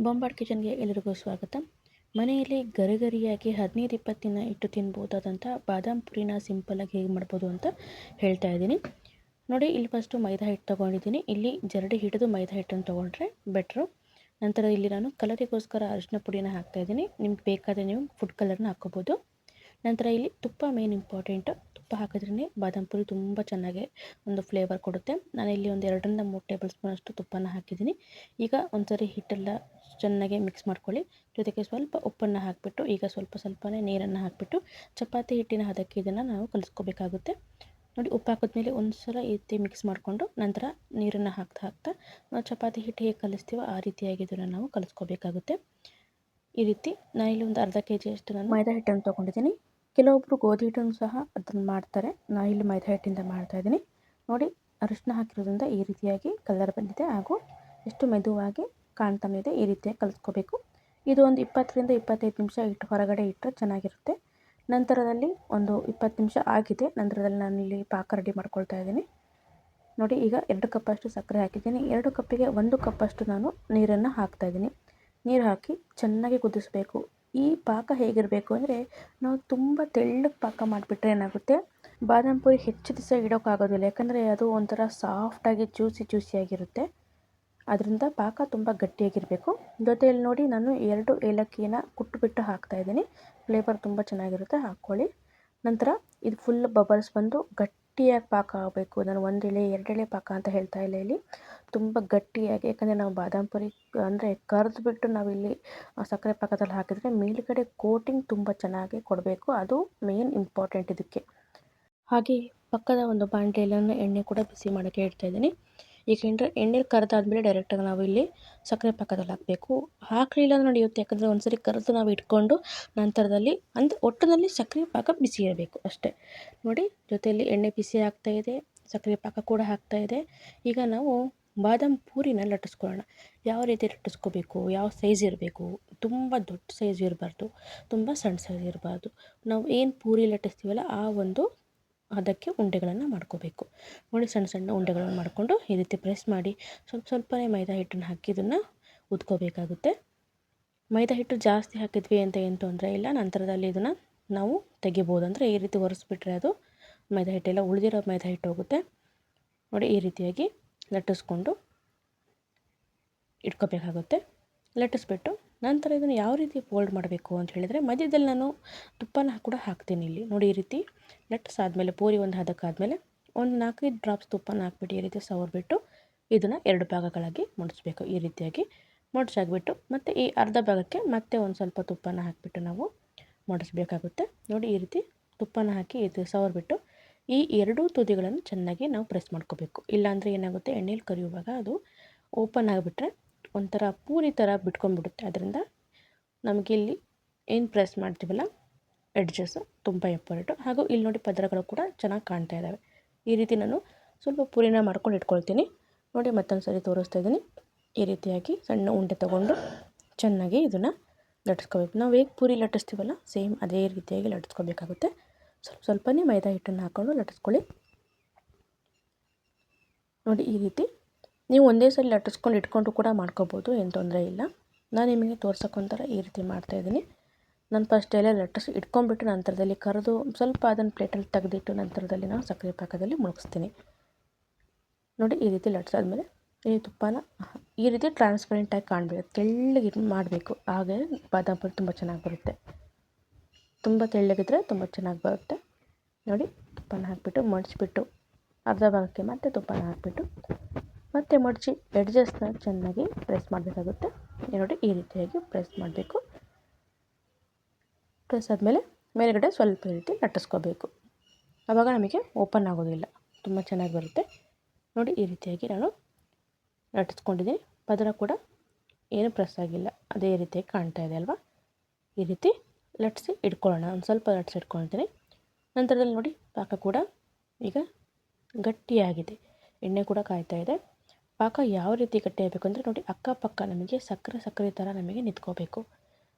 ಬೊಂಬಾಟ್ ಕಿಚನ್ಗೆ ಎಲ್ಲರಿಗೂ ಸ್ವಾಗತ. ಮನೆಯಲ್ಲಿ ಗರಿಗರಿಯಾಗಿ 15-20 ದಿನ ಇಟ್ಟು ತಿನ್ಬೋದಾದಂಥ ಬಾದಾಮ್ ಪುರಿನ ಸಿಂಪಲ್ಲಾಗಿ ಹೇಗೆ ಮಾಡ್ಬೋದು ಅಂತ ಹೇಳ್ತಾ ಇದ್ದೀನಿ. ನೋಡಿ, ಇಲ್ಲಿ ಫಸ್ಟು ಮೈದಾ ಹಿಟ್ಟು ತೊಗೊಂಡಿದ್ದೀನಿ. ಇಲ್ಲಿ ಜರಡಿ ಹಿಡಿದು ಮೈದಾ ಹಿಟ್ಟನ್ನು ತೊಗೊಂಡ್ರೆ ಬೆಟ್ರು. ನಂತರ ಇಲ್ಲಿ ನಾನು ಕಲರಿಗೋಸ್ಕರ ಅರಿಶಿನ ಪುಡಿನ ಹಾಕ್ತಾಯಿದ್ದೀನಿ. ನಿಮ್ಗೆ ಬೇಕಾದರೆ ನೀವು ಫುಡ್ ಕಲರ್ನ ಹಾಕ್ಕೋಬೋದು. ನಂತರ ಇಲ್ಲಿ ತುಪ್ಪ ಮೇನ್ ಇಂಪಾರ್ಟೆಂಟು. ತುಪ್ಪ ಹಾಕಿದ್ರೇ ಬಾದಾಮ್ ಪುರಿ ತುಂಬ ಚೆನ್ನಾಗಿ ಒಂದು ಫ್ಲೇವರ್ ಕೊಡುತ್ತೆ. ನಾನಿಲ್ಲಿ ಒಂದು 2-3 ಟೇಬಲ್ ಸ್ಪೂನ್ ಅಷ್ಟು ತುಪ್ಪನ ಹಾಕಿದ್ದೀನಿ. ಈಗ ಒಂದ್ಸರಿ ಹಿಟ್ಟೆಲ್ಲ ಚೆನ್ನಾಗಿ ಮಿಕ್ಸ್ ಮಾಡ್ಕೊಳ್ಳಿ. ಜೊತೆಗೆ ಸ್ವಲ್ಪ ಉಪ್ಪನ್ನು ಹಾಕಿಬಿಟ್ಟು ಈಗ ಸ್ವಲ್ಪನೇ ನೀರನ್ನು ಹಾಕಿಬಿಟ್ಟು ಚಪಾತಿ ಹಿಟ್ಟಿನ ಹದಕ್ಕೆ ಇದನ್ನು ನಾವು ಕಲಿಸ್ಕೋಬೇಕಾಗುತ್ತೆ. ನೋಡಿ, ಉಪ್ಪು ಹಾಕಿದ್ಮೇಲೆ ಒಂದು ಸಲ ಈ ರೀತಿ ಮಿಕ್ಸ್ ಮಾಡಿಕೊಂಡು ನಂತರ ನೀರನ್ನು ಹಾಕ್ತಾ ಚಪಾತಿ ಹಿಟ್ಟು ಹೇಗೆ ಕಲಿಸ್ತೀವೋ ಆ ರೀತಿಯಾಗಿ ಇದನ್ನು ನಾವು ಕಲಿಸ್ಕೋಬೇಕಾಗುತ್ತೆ. ಈ ರೀತಿ ನಾನಿಲ್ಲಿ ಒಂದು ಅರ್ಧ kg ಅಷ್ಟು ನಾನು ಮೈದಾ ಹಿಟ್ಟನ್ನು ತೊಗೊಂಡಿದ್ದೀನಿ. ಕೆಲವೊಬ್ಬರು ಗೋಧಿ ಹಿಟ್ಟನ್ನು ಸಹ ಅದನ್ನು ಮಾಡ್ತಾರೆ. ನಾನಿಲ್ಲಿ ಮೈದಾ ಹಿಟ್ಟಿಂದ ಮಾಡ್ತಾಯಿದ್ದೀನಿ. ನೋಡಿ, ಅರಿಶಿನ ಹಾಕಿರೋದ್ರಿಂದ ಈ ರೀತಿಯಾಗಿ ಕಲರ್ ಬಂದಿದೆ ಹಾಗೂ ಎಷ್ಟು ಮೆದುವಾಗಿ ಕಾಣ್ತಾನೆ ಇದೆ. ಈ ರೀತಿಯಾಗಿ ಕಲಿಸ್ಕೋಬೇಕು. ಇದು ಒಂದು 20-25 ನಿಮಿಷ ಇಟ್ಟು ಹೊರಗಡೆ ಇಟ್ಟರೆ ಚೆನ್ನಾಗಿರುತ್ತೆ. ನಂತರದಲ್ಲಿ ಒಂದು 20 ನಿಮಿಷ ಆಗಿದೆ. ನಂತರದಲ್ಲಿ ನಾನಿಲ್ಲಿ ಪಾಕ ರೆಡಿ ಮಾಡ್ಕೊಳ್ತಾ ಇದ್ದೀನಿ. ನೋಡಿ, ಈಗ 2 ಕಪ್ಪಷ್ಟು ಸಕ್ಕರೆ ಹಾಕಿದ್ದೀನಿ. 2 ಕಪ್ಪಿಗೆ 1 ಕಪ್ಪಷ್ಟು ನಾನು ನೀರನ್ನು ಹಾಕ್ತಾಯಿದ್ದೀನಿ. ನೀರು ಹಾಕಿ ಚೆನ್ನಾಗಿ ಕುದಿಸ್ಬೇಕು. ಈ ಪಾಕ ಹೇಗಿರಬೇಕು ಅಂದರೆ, ನಾವು ತುಂಬ ತೆಳ್ಳಗೆ ಪಾಕ ಮಾಡಿಬಿಟ್ರೆ ಏನಾಗುತ್ತೆ, ಬಾದಾಮ್ ಪುರಿ ಹೆಚ್ಚು ದಿವಸ ಇಡೋಕ್ಕಾಗೋದಿಲ್ಲ. ಯಾಕಂದರೆ ಅದು ಒಂಥರ ಸಾಫ್ಟಾಗಿ ಜ್ಯೂಸಿಯಾಗಿರುತ್ತೆ. ಅದರಿಂದ ಪಾಕ ತುಂಬ ಗಟ್ಟಿಯಾಗಿರಬೇಕು. ಜೊತೆಯಲ್ಲಿ ನೋಡಿ, ನಾನು 2 ಏಲಕ್ಕಿನ ಕುಟ್ಬಿಟ್ಟು ಹಾಕ್ತಾಯಿದ್ದೀನಿ. ಫ್ಲೇವರ್ ತುಂಬ ಚೆನ್ನಾಗಿರುತ್ತೆ, ಹಾಕ್ಕೊಳ್ಳಿ. ನಂತರ ಇದು ಫುಲ್ ಬಬಲ್ಸ್ ಬಂದು ಗಟ್ಟಿಯಾಗಿ ಪಾಕ ಆಗಬೇಕು. ನಾನು 1 ಎಳೆ 2 ಎಳೆ ಪಾಕ ಅಂತ ಹೇಳ್ತಾ ಇಲ್ಲ, ಇಲ್ಲಿ ತುಂಬ ಗಟ್ಟಿಯಾಗಿ. ಯಾಕಂದರೆ ನಾವು ಬಾದಾಮ್ ಪುರಿ ಅಂದರೆ ಕರೆದ್ಬಿಟ್ಟು ನಾವಿಲ್ಲಿ ಸಕ್ಕರೆ ಪಾಕದಲ್ಲಿ ಹಾಕಿದರೆ ಮೇಲುಗಡೆ ಕೋಟಿಂಗ್ ತುಂಬ ಚೆನ್ನಾಗಿ ಕೊಡಬೇಕು. ಅದು ಮೇನ್ ಇಂಪಾರ್ಟೆಂಟ್ ಇದಕ್ಕೆ. ಹಾಗೆ ಪಕ್ಕದ ಒಂದು ಬಾಣಲೆಯಲ್ಲಿ ಎಣ್ಣೆ ಕೂಡ ಬಿಸಿ ಮಾಡೋಕ್ಕೆ ಇಡ್ತಾಯಿದ್ದೀನಿ. ಈಗ ಎಣ್ಣೆ ಕರೆದಾದ್ಮೇಲೆ ಡೈರೆಕ್ಟಾಗಿ ನಾವು ಇಲ್ಲಿ ಸಕ್ಕರೆ ಪಾಕದಲ್ಲಿ ಹಾಕಬೇಕು. ಹಾಕಲಿಲ್ಲ ನಡೆಯುತ್ತೆ. ಯಾಕಂದರೆ ಒಂದ್ಸರಿ ಕರೆದು ನಾವು ಇಟ್ಕೊಂಡು ನಂತರದಲ್ಲಿ ಒಟ್ಟಿನಲ್ಲಿ ಸಕ್ಕರೆ ಪಾಕ ಬಿಸಿ ಇರಬೇಕು ಅಷ್ಟೇ. ನೋಡಿ, ಜೊತೆಯಲ್ಲಿ ಎಣ್ಣೆ ಬಿಸಿ ಆಗ್ತಾಯಿದೆ, ಸಕ್ಕರೆ ಪಾಕ ಕೂಡ ಆಗ್ತಾಯಿದೆ. ಈಗ ನಾವು ಬಾದಾಮ್ ಪೂರಿನ ಲಟ್ಟಿಸ್ಕೊಳ್ಳೋಣ. ಯಾವ ರೀತಿ ಲಟ್ಟಿಸ್ಕೋಬೇಕು, ಯಾವ ಸೈಜ್ ಇರಬೇಕು, ತುಂಬ ದೊಡ್ಡ ಸೈಜ್ ಇರಬಾರ್ದು, ತುಂಬ ಸಣ್ಣ ಸೈಜ್ ಇರಬಾರ್ದು. ನಾವು ಏನು ಪೂರಿ ಲಟ್ಟಿಸ್ತೀವಲ್ಲ ಆ ಒಂದು ಅದಕ್ಕೆ ಉಂಡೆಗಳನ್ನು ಮಾಡ್ಕೋಬೇಕು. ನೋಡಿ, ಸಣ್ಣ ಉಂಡೆಗಳನ್ನು ಮಾಡಿಕೊಂಡು ಈ ರೀತಿ ಪ್ರೆಸ್ ಮಾಡಿ ಸ್ವಲ್ಪನೇ ಮೈದಾ ಹಿಟ್ಟನ್ನು ಹಾಕಿ ಇದನ್ನು ಉದ್ಕೋಬೇಕಾಗುತ್ತೆ. ಮೈದಾ ಹಿಟ್ಟು ಜಾಸ್ತಿ ಹಾಕಿದ್ವಿ ಅಂತ ಏನು ತೊಂದರೆ ಇಲ್ಲ. ನಂತರದಲ್ಲಿ ಇದನ್ನು ನಾವು ತೆಗಿಬೋದು. ಅಂದರೆ ಈ ರೀತಿ ಒರೆಸ್ಬಿಟ್ರೆ ಅದು ಮೈದಾ ಹಿಟ್ಟೆಲ್ಲ ಉಳಿದಿರೋ ಮೈದಾ ಹಿಟ್ಟು ಹೋಗುತ್ತೆ. ನೋಡಿ, ಈ ರೀತಿಯಾಗಿ ಲಟ್ಟಿಸ್ಕೊಂಡು ಇಟ್ಕೋಬೇಕಾಗುತ್ತೆ. ಲಟ್ಟಿಸ್ಬಿಟ್ಟು ನಂತರ ಇದನ್ನು ಯಾವ ರೀತಿ ಫೋಲ್ಡ್ ಮಾಡಬೇಕು ಅಂತ ಹೇಳಿದರೆ, ಮಧ್ಯದಲ್ಲಿ ನಾನು ತುಪ್ಪನ ಕೂಡ ಹಾಕ್ತೀನಿ ಇಲ್ಲಿ. ನೋಡಿ, ಈ ರೀತಿ ಲಟ್ಟಿಸಾದ್ಮೇಲೆ ಪೂರಿ ಒಂದು ಹದಕ್ಕಾದ್ಮೇಲೆ ಒಂದು 4-5 ಡ್ರಾಪ್ಸ್ ತುಪ್ಪನ ಹಾಕ್ಬಿಟ್ಟು ಈ ರೀತಿ ಸವರ್ಬಿಟ್ಟು ಇದನ್ನು 2 ಭಾಗಗಳಾಗಿ ಮುಡಿಸ್ಬೇಕು. ಈ ರೀತಿಯಾಗಿ ಮುಡಿಸಾಕ್ಬಿಟ್ಟು ಮತ್ತು ಈ ಅರ್ಧ ಭಾಗಕ್ಕೆ ಮತ್ತೆ ಒಂದು ಸ್ವಲ್ಪ ತುಪ್ಪನ ಹಾಕಿಬಿಟ್ಟು ನಾವು ಮುಡಿಸ್ಬೇಕಾಗುತ್ತೆ. ನೋಡಿ, ಈ ರೀತಿ ತುಪ್ಪನ ಹಾಕಿ ಇದು ಸವರ್ಬಿಟ್ಟು ಈ 2 ತುದಿಗಳನ್ನು ಚೆನ್ನಾಗಿ ನಾವು ಪ್ರೆಸ್ ಮಾಡ್ಕೋಬೇಕು. ಇಲ್ಲಾಂದರೆ ಏನಾಗುತ್ತೆ, ಎಣ್ಣೆಲಿ ಕರಿಯುವಾಗ ಅದು ಓಪನ್ ಆಗಿಬಿಟ್ರೆ ಒಂಥರ ಪೂರಿ ಥರ ಬಿಟ್ಕೊಂಡ್ಬಿಡುತ್ತೆ. ಅದರಿಂದ ನಮಗಿಲ್ಲಿ ಏನು ಪ್ರೆಸ್ ಮಾಡ್ತೀವಲ್ಲ ಎಡ್ಜಸ್ಸು ತುಂಬ ಇಂಪಾರ್ಟೆಂಟು. ಹಾಗೂ ಇಲ್ಲಿ ನೋಡಿ, ಪದರಗಳು ಕೂಡ ಚೆನ್ನಾಗಿ ಕಾಣ್ತಾ ಇದ್ದಾವೆ. ಈ ರೀತಿ ನಾನು ಸ್ವಲ್ಪ ಪೂರಿನ ಮಾಡ್ಕೊಂಡು ಇಟ್ಕೊಳ್ತೀನಿ. ನೋಡಿ, ಮತ್ತೊಂದು ಸರಿ ತೋರಿಸ್ತಾ ಇದ್ದೀನಿ. ಈ ರೀತಿಯಾಗಿ ಸಣ್ಣ ಉಂಡೆ ತೊಗೊಂಡು ಚೆನ್ನಾಗಿ ಇದನ್ನು ಲಟ್ಟಿಸ್ಕೋಬೇಕು. ನಾವು ಹೇಗೆ ಪೂರಿ ಲಟ್ಟಿಸ್ತೀವಲ್ಲ ಸೇಮ್ ಅದೇ ರೀತಿಯಾಗಿ ಲಟ್ಟಿಸ್ಕೋಬೇಕಾಗುತ್ತೆ. ಸ್ವಲ್ಪನೇ ಮೈದಾ ಹಿಟ್ಟನ್ನು ಹಾಕ್ಕೊಂಡು ಲಟ್ಟಿಸ್ಕೊಳ್ಳಿ. ನೋಡಿ, ಈ ರೀತಿ ನೀವು ಒಂದೇ ಸಲ ಲಟ್ಟಿಸ್ಕೊಂಡು ಇಟ್ಕೊಂಡು ಕೂಡ ಮಾಡ್ಕೋಬೋದು, ಏನು ತೊಂದರೆ ಇಲ್ಲ. ನಾನು ನಿಮಗೆ ತೋರ್ಸೋಕ್ಕೊಂಥರ ಈ ರೀತಿ ಮಾಡ್ತಾಯಿದ್ದೀನಿ. ನಾನು ಫಸ್ಟ್ ಎಲ್ಲ ಲಟ್ಟಿಸಿ ಇಟ್ಕೊಂಡ್ಬಿಟ್ಟು ನಂತರದಲ್ಲಿ ಕರೆದು ಸ್ವಲ್ಪ ಅದನ್ನು ಪ್ಲೇಟಲ್ಲಿ ತೆಗೆದಿಟ್ಟು ನಂತರದಲ್ಲಿ ನಾವು ಸಕ್ಕರೆ ಪಾಕದಲ್ಲಿ ಮುಳುಗಿಸ್ತೀನಿ. ನೋಡಿ, ಈ ರೀತಿ ಲಟ್ಟಿಸಾದ್ಮೇಲೆ ಈ ತುಪ್ಪನ ಈ ರೀತಿ ಟ್ರಾನ್ಸ್ಪರೆಂಟಾಗಿ ಕಾಣಬೇಕು, ತೆಳ್ಳಗೆ ಮಾಡಬೇಕು. ಹಾಗೆ ಬಾದಾಮ್ ಪುರಿ ತುಂಬ ಚೆನ್ನಾಗಿ ಬರುತ್ತೆ. ತುಂಬ ತೆಳ್ಳಗಿದ್ರೆ ತುಂಬ ಚೆನ್ನಾಗಿ ಬರುತ್ತೆ. ನೋಡಿ, ತುಪ್ಪನ ಹಾಕಿಬಿಟ್ಟು ಮಡಿಸ್ಬಿಟ್ಟು ಅರ್ಧ ಭಾಗಕ್ಕೆ ಮತ್ತೆ ತುಪ್ಪನ ಹಾಕಿಬಿಟ್ಟು ಮತ್ತೆ ಮಡಚಿ ಎಡ್ಜಸ್ನ ಚೆನ್ನಾಗಿ ಪ್ರೆಸ್ ಮಾಡಬೇಕಾಗುತ್ತೆ. ನೋಡಿ, ಈ ರೀತಿಯಾಗಿ ಪ್ರೆಸ್ ಮಾಡಬೇಕು. ಪ್ರೆಸ್ ಆದಮೇಲೆ ಮೇಲ್ಗಡೆ ಸ್ವಲ್ಪ ಈ ರೀತಿ ಲಟ್ಟಿಸ್ಕೋಬೇಕು. ಆವಾಗ ನಮಗೆ ಓಪನ್ ಆಗೋದಿಲ್ಲ, ತುಂಬ ಚೆನ್ನಾಗಿ ಬರುತ್ತೆ. ನೋಡಿ, ಈ ರೀತಿಯಾಗಿ ನಾನು ಲಟ್ಟಿಸ್ಕೊಂಡಿದ್ದೀನಿ. ಪದರ ಕೂಡ ಏನು ಪ್ರೆಸ್ ಆಗಿಲ್ಲ, ಅದೇ ರೀತಿಯಾಗಿ ಕಾಣ್ತಾ ಇದೆ ಅಲ್ವಾ. ಈ ರೀತಿ ಲಟ್ಟಿಸಿ ಇಟ್ಕೊಳ್ಳೋಣ. ಒಂದು ಸ್ವಲ್ಪ ಲಟ್ಟಿಸಿ ಇಟ್ಕೊಳ್ತೀನಿ. ನಂತರದಲ್ಲಿ ನೋಡಿ, ಪಾಕ ಕೂಡ ಈಗ ಗಟ್ಟಿಯಾಗಿದೆ, ಎಣ್ಣೆ ಕೂಡ ಕಾಯ್ತಾ ಇದೆ. ಪಾಕ ಯಾವ ರೀತಿ ಗಟ್ಟಿಯಾಗಬೇಕು ಅಂದರೆ ನೋಡಿ, ಅಕ್ಕಪಕ್ಕ ನಮಗೆ ಸಕ್ಕರೆ ಥರ ನಮಗೆ ನಿಂತ್ಕೋಬೇಕು.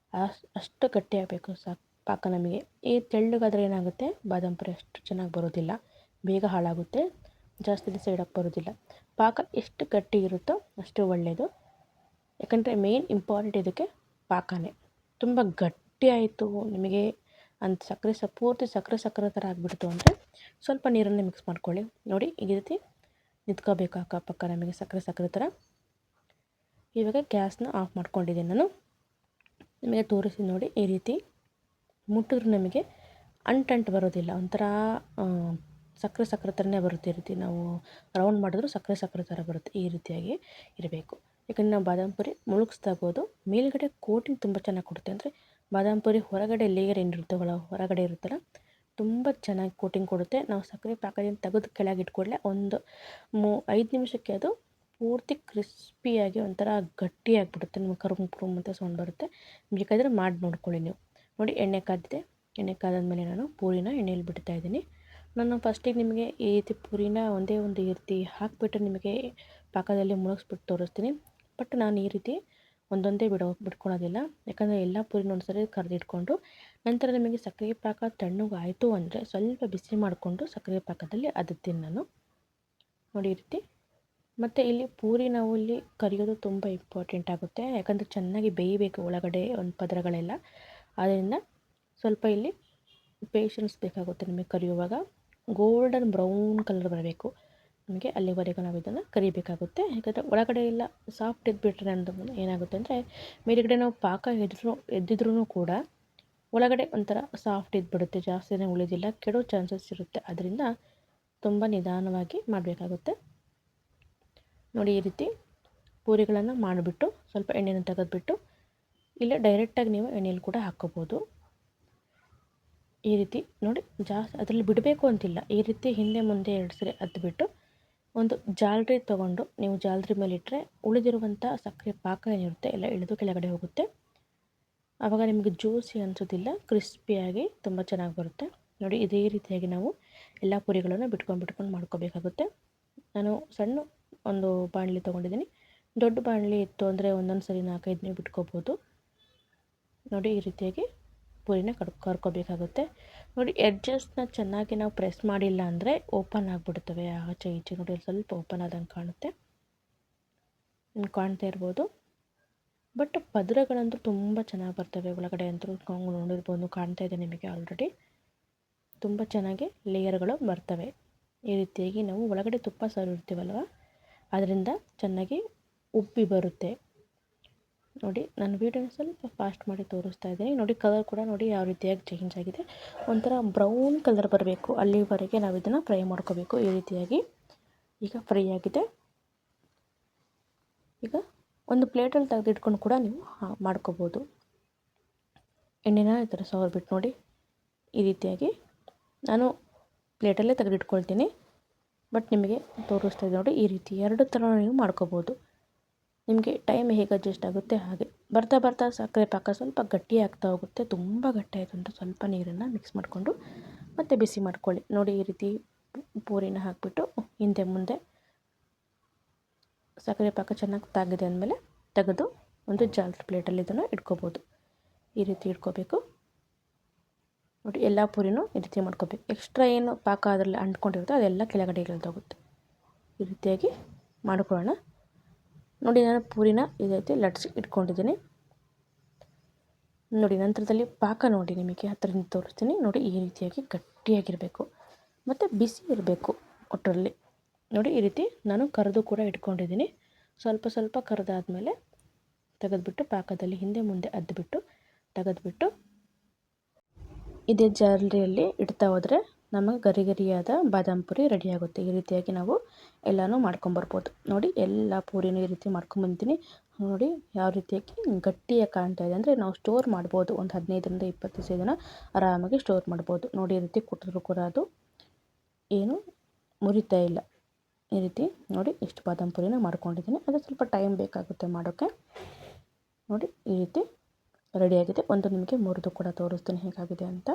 ಅಷ್ಟು ಗಟ್ಟಿಯಾಗಬೇಕು ಪಾಕ ನಮಗೆ. ಈ ತೆಳ್ಳಗಾದರೆ ಏನಾಗುತ್ತೆ, ಬಾದಾಮ್ ಪುರಿ ಅಷ್ಟು ಚೆನ್ನಾಗಿ ಬರೋದಿಲ್ಲ, ಬೇಗ ಹಾಳಾಗುತ್ತೆ, ಜಾಸ್ತಿ ದಿವಸ ಇಡೋಕ್ಕೆ ಬರೋದಿಲ್ಲ. ಪಾಕ ಎಷ್ಟು ಗಟ್ಟಿ ಇರುತ್ತೋ ಅಷ್ಟು ಒಳ್ಳೆಯದು. ಯಾಕಂದರೆ ಮೇನ್ ಇಂಪಾರ್ಟೆಂಟ್ ಇದಕ್ಕೆ ಪಾಕನೇ. ತುಂಬ ಗಟ್ಟಿಯಾಯಿತು ನಿಮಗೆ ಅಂತ ಪೂರ್ತಿ ಸಕ್ಕರೆ ಥರ ಆಗಿಬಿಡ್ತು ಅಂದರೆ ಸ್ವಲ್ಪ ನೀರನ್ನು ಮಿಕ್ಸ್ ಮಾಡ್ಕೊಳ್ಳಿ. ನೋಡಿ ಈ ರೀತಿ ನಿಂತ್ಕೋಬೇಕು ಅಕ್ಕಪಕ್ಕ ನಮಗೆ ಸಕ್ಕರೆ ಥರ. ಇವಾಗ ಗ್ಯಾಸ್ನ ಆಫ್ ಮಾಡ್ಕೊಂಡಿದ್ದೀನಿ ನಾನು. ನಿಮಗೆ ತೋರಿಸಿ ನೋಡಿ, ಈ ರೀತಿ ಮುಟ್ಟಿದ್ರೂ ನಮಗೆ ಅಂಟು ಬರೋದಿಲ್ಲ. ಒಂಥರ ಸಕ್ಕರೆ ಥರನೇ ಬರುತ್ತೆ. ಈ ರೀತಿ ನಾವು ರೌಂಡ್ ಮಾಡಿದ್ರು ಸಕ್ಕರೆ ಥರ ಬರುತ್ತೆ. ಈ ರೀತಿಯಾಗಿ ಇರಬೇಕು. ಯಾಕಂದರೆ ನಾವು ಬಾದಾಮ್ ಪುರಿ ಮುಳುಗಿಸ್ತಾ ಇರ್ಬೋದು. ಮೇಲ್ಗಡೆ ಕೋಟಿಂಗ್ ತುಂಬ ಚೆನ್ನಾಗಿ ಕೊಡುತ್ತೆ. ಅಂದರೆ ಬಾದಾಮ್ ಪುರಿ ಹೊರಗಡೆ ಲೇಯರ್ ಏನಿರುತ್ತವಲ್ಲ, ಹೊರಗಡೆ ಇರುತ್ತಲ್ಲ, ತುಂಬ ಚೆನ್ನಾಗಿ ಕೋಟಿಂಗ್ ಕೊಡುತ್ತೆ. ನಾವು ಸಕ್ಕರೆ ಪಾಕದಿಂದ ತೆಗೆದು ಕೆಳಗೆ ಇಟ್ಕೊಳ್ಳೆ ಒಂದು 5 ನಿಮಿಷಕ್ಕೆ ಅದು ಪೂರ್ತಿ ಕ್ರಿಸ್ಪಿಯಾಗಿ ಒಂಥರ ಗಟ್ಟಿಯಾಗಿಬಿಡುತ್ತೆ. ನಿಮಗೆ ಕರುಮ್ ಅಂತ ಸೌಂಡ್ ಬರುತ್ತೆ. ಬೇಕಾದರೆ ಮಾಡಿ ನೋಡ್ಕೊಳ್ಳಿ ನೀವು. ನೋಡಿ ಎಣ್ಣೆ ಕಾದಿದೆ. ಎಣ್ಣೆ ಕಾದಾದ್ಮೇಲೆ ನಾನು ಪೂರಿನ ಎಣ್ಣೆಯಲ್ಲಿ ಬಿಡ್ತಾಯಿದ್ದೀನಿ. ನಾನು ಫಸ್ಟಿಗೆ ನಿಮಗೆ ಈ ರೀತಿ ಪೂರಿನ ಒಂದೇ ಒಂದು ಈ ರೀತಿ ಹಾಕಿಬಿಟ್ಟು ನಿಮಗೆ ಪಾಕದಲ್ಲಿ ಮುಳುಗಿಸ್ಬಿಟ್ಟು ತೋರಿಸ್ತೀನಿ. ಬಟ್ ನಾನು ಈ ರೀತಿ ಒಂದೊಂದೇ ಬಿಟ್ಕೊಳೋದಿಲ್ಲ. ಯಾಕಂದರೆ ಎಲ್ಲ ಪೂರಿನ ಒಂದ್ಸರಿ ಕರೆದಿಟ್ಕೊಂಡು ನಂತರ ನಿಮಗೆ ಸಕ್ಕರೆ ಪಾಕ ತಣ್ಣಗಾಯಿತು ಅಂದರೆ ಸ್ವಲ್ಪ ಬಿಸಿ ಮಾಡಿಕೊಂಡು ಸಕ್ಕರೆ ಪಾಕದಲ್ಲಿ ಅದ್ತೀನಿ ನಾನು. ನೋಡಿ ಈ ರೀತಿ. ಮತ್ತು ಇಲ್ಲಿ ಪೂರಿ ನಾವು ಇಲ್ಲಿ ಕರಿಯೋದು ತುಂಬ ಇಂಪಾರ್ಟೆಂಟ್ ಆಗುತ್ತೆ. ಯಾಕಂದರೆ ಚೆನ್ನಾಗಿ ಬೇಯಬೇಕು ಒಳಗಡೆ ಒಂದು ಪದರಗಳೆಲ್ಲ. ಆದ್ದರಿಂದ ಸ್ವಲ್ಪ ಇಲ್ಲಿ ಪೇಷನ್ಸ್ ಬೇಕಾಗುತ್ತೆ ನಿಮಗೆ ಕರಿಯುವಾಗ. ಗೋಲ್ಡನ್ ಬ್ರೌನ್ ಕಲರ್ ಬರಬೇಕು ನಮಗೆ, ಅಲ್ಲಿವರೆಗೂ ನಾವು ಇದನ್ನು ಕರಿಬೇಕಾಗುತ್ತೆ. ಯಾಕಂದರೆ ಒಳಗಡೆ ಎಲ್ಲ ಸಾಫ್ಟ್ ಇದ್ಬಿಟ್ರೆ ನಮ್ಮದು ಏನಾಗುತ್ತೆ ಅಂದರೆ ಮೇಲುಗಡೆ ನಾವು ಪಾಕ ಎದ್ದಿದ್ರೂ ಕೂಡ ಒಳಗಡೆ ಒಂಥರ ಸಾಫ್ಟ್ ಇದ್ಬಿಡುತ್ತೆ, ಜಾಸ್ತಿ ದಿನ ಉಳಿದಿಲ್ಲ, ಕೆಡೋ ಚಾನ್ಸಸ್ ಇರುತ್ತೆ. ಅದರಿಂದ ತುಂಬ ನಿಧಾನವಾಗಿ ಮಾಡಬೇಕಾಗುತ್ತೆ. ನೋಡಿ ಈ ರೀತಿ ಪೂರಿಗಳನ್ನು ಮಾಡಿಬಿಟ್ಟು ಸ್ವಲ್ಪ ಎಣ್ಣೆನ ತೆಗೆದುಬಿಟ್ಟು ಇಲ್ಲ ಡೈರೆಕ್ಟಾಗಿ ನೀವು ಎಣ್ಣೆಯಲ್ಲಿ ಕೂಡ ಹಾಕ್ಕೋಬೋದು. ಈ ರೀತಿ ನೋಡಿ, ಜಾಸ್ತಿ ಅದರಲ್ಲಿ ಬಿಡಬೇಕು ಅಂತಿಲ್ಲ. ಈ ರೀತಿ ಹಿಂದೆ ಮುಂದೆ 2 ಸರಿ ಅದ್ಬಿಟ್ಟು ಒಂದು ಜಾಲರಿ ತೊಗೊಂಡು ನೀವು ಜಾಲರಿ ಮೇಲೆ ಇಟ್ಟರೆ ಉಳಿದಿರುವಂಥ ಸಕ್ಕರೆ ಪಾಕ ಏನಿರುತ್ತೆ ಎಲ್ಲ ಇಳಿದು ಕೆಳಗಡೆ ಹೋಗುತ್ತೆ. ಆವಾಗ ನಿಮಗೆ ಜ್ಯೂಸಿ ಅನಿಸೋದಿಲ್ಲ, ಕ್ರಿಸ್ಪಿಯಾಗಿ ತುಂಬ ಚೆನ್ನಾಗಿ ಬರುತ್ತೆ. ನೋಡಿ ಇದೇ ರೀತಿಯಾಗಿ ನಾವು ಎಲ್ಲ ಪೂರಿಗಳನ್ನು ಬಿಟ್ಕೊಂಡು ಮಾಡ್ಕೋಬೇಕಾಗುತ್ತೆ. ನಾನು ಸಣ್ಣ ಒಂದು ಬಾಣಲಿ ತೊಗೊಂಡಿದ್ದೀನಿ. ದೊಡ್ಡ ಬಾಣಲಿ ಇತ್ತು ಅಂದರೆ ಒಂದೊಂದು ಸರಿ 4-5 ನೀವು ಬಿಟ್ಕೋಬೋದು. ನೋಡಿ ಈ ರೀತಿಯಾಗಿ ಪೂರಿನ ಕರ್ಕೋಬೇಕಾಗುತ್ತೆ. ನೋಡಿ ಎಡ್ಜಸ್ನ ಚೆನ್ನಾಗಿ ನಾವು ಪ್ರೆಸ್ ಮಾಡಿಲ್ಲ ಅಂದರೆ ಓಪನ್ ಆಗಿಬಿಡ್ತವೆ ಆಚೆ ಈಚೆ. ನೋಡಿ ಸ್ವಲ್ಪ ಓಪನ್ ಆದಂಗೆ ಕಾಣುತ್ತೆ, ನಿಮ್ಗೆ ಕಾಣ್ತಾ ಇರ್ಬೋದು. ಬಟ್ ಪದರಗಳಂತೂ ತುಂಬ ಚೆನ್ನಾಗಿ ಬರ್ತವೆ ಒಳಗಡೆ ಅಂತೂ. ನೋಡಿರ್ಬೋದು, ಕಾಣ್ತಾ ಇದೆ ನಿಮಗೆ ಆಲ್ರೆಡಿ. ತುಂಬ ಚೆನ್ನಾಗಿ ಲೇಯರ್ಗಳು ಬರ್ತವೆ. ಈ ರೀತಿಯಾಗಿ ನಾವು ಒಳಗಡೆ ತುಪ್ಪ ಸವರಿರ್ತೀವಲ್ವ, ಅದರಿಂದ ಚೆನ್ನಾಗಿ ಉಬ್ಬಿ ಬರುತ್ತೆ. ನೋಡಿ ನಾನು ವೀಡಿಯೋನ ಸ್ವಲ್ಪ ಫಾಸ್ಟ್ ಮಾಡಿ ತೋರಿಸ್ತಾ ಇದ್ದೀನಿ. ನೋಡಿ ಕಲರ್ ಕೂಡ ನೋಡಿ ಯಾವ ರೀತಿಯಾಗಿ ಚೇಂಜ್ ಆಗಿದೆ. ಒಂಥರ ಬ್ರೌನ್ ಕಲರ್ ಬರಬೇಕು, ಅಲ್ಲಿವರೆಗೆ ನಾವು ಇದನ್ನು ಫ್ರೈ ಮಾಡ್ಕೋಬೇಕು. ಈ ರೀತಿಯಾಗಿ ಈಗ ಫ್ರೈ ಆಗಿದೆ. ಈಗ ಒಂದು ಪ್ಲೇಟಲ್ಲಿ ತೆಗೆದಿಟ್ಕೊಂಡು ಕೂಡ ನೀವು ಮಾಡ್ಕೋಬೋದು. ಎಣ್ಣೆನ ಈ ಥರ ಸವರ್ಬಿಟ್ಟು ನೋಡಿ ಈ ರೀತಿಯಾಗಿ ನಾನು ಪ್ಲೇಟಲ್ಲೇ ತೆಗೆದಿಟ್ಕೊಳ್ತೀನಿ. ಬಟ್ ನಿಮಗೆ ತೋರಿಸ್ತಾ ಇದ್ದೀನಿ ನೋಡಿ, ಈ ರೀತಿ 2 ಥರ ನೀವು ಮಾಡ್ಕೋಬೋದು. ನಿಮಗೆ ಟೈಮ್ ಹೇಗೆ ಅಡ್ಜಸ್ಟ್ ಆಗುತ್ತೆ ಹಾಗೆ. ಬರ್ತಾ ಸಕ್ಕರೆ ಪಾಕ ಸ್ವಲ್ಪ ಗಟ್ಟಿ ಆಗ್ತಾ ಹೋಗುತ್ತೆ. ತುಂಬ ಗಟ್ಟಿ ಆಯಿತು ಅಂತ ಸ್ವಲ್ಪ ನೀರನ್ನು ಮಿಕ್ಸ್ ಮಾಡಿಕೊಂಡು ಮತ್ತೆ ಬಿಸಿ ಮಾಡ್ಕೊಳ್ಳಿ. ನೋಡಿ ಈ ರೀತಿ ಪೂರಿನ ಹಾಕಿಬಿಟ್ಟು ಹಿಂದೆ ಮುಂದೆ ಸಕ್ಕರೆ ಪಾಕ ಚೆನ್ನಾಗಿ ತಾಗಿದೆ ಅಂದಮೇಲೆ ತೆಗೆದು ಒಂದು ಜಾಲರಿ ಪ್ಲೇಟಲ್ಲಿ ಇದನ್ನು ಇಟ್ಕೋಬೋದು. ಈ ರೀತಿ ಇಟ್ಕೋಬೇಕು. ನೋಡಿ ಎಲ್ಲ ಪೂರಿನೂ ಈ ರೀತಿ ಮಾಡ್ಕೋಬೇಕು. ಎಕ್ಸ್ಟ್ರಾ ಏನು ಪಾಕ ಅದರಲ್ಲಿ ಅಂಟ್ಕೊಂಡಿರುತ್ತೆ ಅದೆಲ್ಲ ಕೆಳಗಡೆ ಇಳಿದೋಗುತ್ತೆ. ಈ ರೀತಿಯಾಗಿ ಮಾಡ್ಕೊಳ್ಳೋಣ. ನೋಡಿ ನಾನು ಪೂರಿನ ಈ ರೀತಿ ಲಟ್ಸಿ ಇಟ್ಕೊಂಡಿದ್ದೀನಿ. ನೋಡಿ ನಂತರದಲ್ಲಿ ಪಾಕ ನೋಡಿ ನಿಮಗೆ ಹತ್ತಿರದಿಂದ ತೋರಿಸ್ತೀನಿ. ನೋಡಿ ಈ ರೀತಿಯಾಗಿ ಗಟ್ಟಿಯಾಗಿರಬೇಕು ಮತ್ತು ಬಿಸಿ ಇರಬೇಕು ಒಟ್ಟರಲ್ಲಿ. ನೋಡಿ ಈ ರೀತಿ ನಾನು ಕರೆದು ಕೂಡ ಇಟ್ಕೊಂಡಿದ್ದೀನಿ. ಸ್ವಲ್ಪ ಕರೆದಾದ್ಮೇಲೆ ತೆಗೆದುಬಿಟ್ಟು ಪಾಕದಲ್ಲಿ ಹಿಂದೆ ಮುಂದೆ ಅದ್ಬಿಟ್ಟು ತೆಗೆದುಬಿಟ್ಟು ಇದೇ ಜಾಲರಿಯಲ್ಲಿ ಇಡ್ತಾ ಹೋದರೆ ನಮಗೆ ಗರಿಗರಿಯಾದ ಬಾದಾಮ್ ಪುರಿ ರೆಡಿಯಾಗುತ್ತೆ. ಈ ರೀತಿಯಾಗಿ ನಾವು ಎಲ್ಲನೂ ಮಾಡ್ಕೊಂಬರ್ಬೋದು. ನೋಡಿ ಎಲ್ಲ ಪೂರಿನೂ ಈ ರೀತಿ ಮಾಡ್ಕೊಂಬಂದಿದ್ದೀನಿ. ನೋಡಿ ಯಾವ ರೀತಿಯಾಗಿ ಗಟ್ಟಿಯಾಗಿ ಕಾಣ್ತಾ ಇದೆ. ಅಂದರೆ ನಾವು ಸ್ಟೋರ್ ಮಾಡ್ಬೋದು, ಒಂದು 15ರಿಂದ 20 ದಿವಸ ಇದನ್ನು ಆರಾಮಾಗಿ ಸ್ಟೋರ್ ಮಾಡ್ಬೋದು. ನೋಡಿ ಈ ರೀತಿ ಕುಟ್ಟಿದ್ರು ಕೂಡ ಅದು ಏನು ಮುರಿತಾ ಇಲ್ಲ. ಈ ರೀತಿ ನೋಡಿ ಎಷ್ಟು ಬಾದಾಮ್ ಪುರಿನ ಮಾಡ್ಕೊಂಡಿದ್ದೀನಿ. ಅದು ಸ್ವಲ್ಪ ಟೈಮ್ ಬೇಕಾಗುತ್ತೆ ಮಾಡೋಕ್ಕೆ. ನೋಡಿ ಈ ರೀತಿ ರೆಡಿಯಾಗಿದೆ. ಒಂದು ನಿಮಗೆ ಮುರಿದು ಕೂಡ ತೋರಿಸ್ತೀನಿ ಹೇಗಾಗಿದೆ ಅಂತ.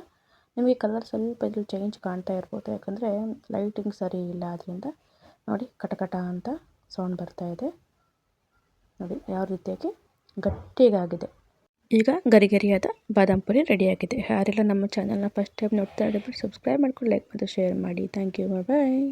ನಿಮಗೆ ಕಲರ್ ಸ್ವಲ್ಪ ಇದ್ರಲ್ಲಿ ಚೇಂಜ್ ಕಾಣ್ತಾ ಇರ್ಬೋದು, ಯಾಕಂದರೆ ಲೈಟಿಂಗ್ ಸರಿ ಇಲ್ಲ. ಅದರಿಂದ ನೋಡಿ ಕಟಕಟ ಅಂತ ಸೌಂಡ್ ಬರ್ತಾ ಇದೆ. ನೋಡಿ ಯಾವ ರೀತಿಯಾಗಿ ಗಟ್ಟಿಗಾಗಿದೆ. ಈಗ ಗರಿಗರಿಯಾದ ಬಾದಾಮ್ ಪುರಿ ರೆಡಿಯಾಗಿದೆ. ಯಾರೆಲ್ಲ ನಮ್ಮ ಚಾನಲ್ನ ಫಸ್ಟ್ ಟೈಮ್ ನೋಡ್ತಾ ಇದ್ದರೆ ಸಬ್ಸ್ಕ್ರೈಬ್ ಮಾಡ್ಕೊಂಡು ಲೈಕ್ ಮತ್ತು ಶೇರ್ ಮಾಡಿ. Thank you, bye.